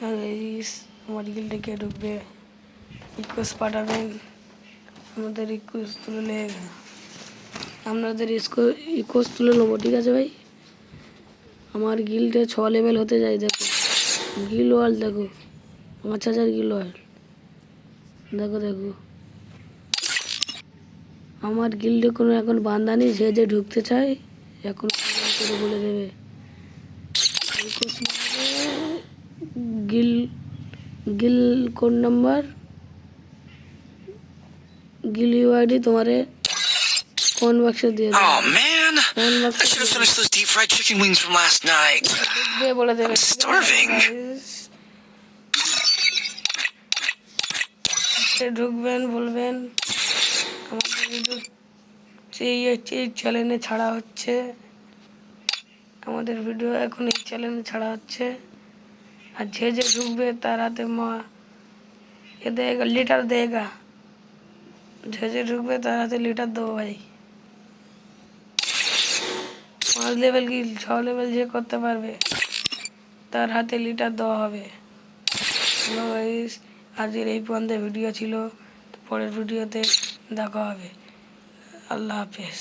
আর এই আমার গিল্ডে কে ঢুকবে, রিকোয়েস্ট পাঠাবেন। আমাদের রিকোয়েস্ট তুলে আপনাদের রিকোয়েস্ট তুলে নেবো, ঠিক আছে ভাই। আমার গিল্ডে 6 লেভেল হতে যায়। দেখো গিল্ড ওয়ার্ল্ড, দেখো 5000 গিল্ড ওয়ার্ল্ড। দেখো দেখো আমার গিল্ডে কোনো এখন বান্দা নেই। যে ঢুকতে চায় এখন করে বলে দেবে। Gill Gill code number, Gill UID তোমারে কমেন্ট বক্সে দিয়ে দেবে। Oh man, I should have finished those deep fried chicken wings from last night. বলে দেবে, I'm starving. ঢুকবেন, বলবেন আমাদের ভিডিও এই চ্যানেলে ছাড়া হচ্ছে। আমাদের ভিডিও এখন এই চ্যানেলে ছাড়া হচ্ছে। আর যে ঢুকবে তার হাতে এ দেगा, লিটার দেगा। যে ঢুকবে তার হাতে লিটার দেবো ভাই। 5 লেভেল কি 6 লেভেল যে করতে পারবে তার হাতে লিটার দেওয়া হবে। হ্যালো গাইস, আজকের এই পর্যন্ত ভিডিও ছিল। পরের ভিডিওতে দেখা হবে। আল্লাহ হাফেজ।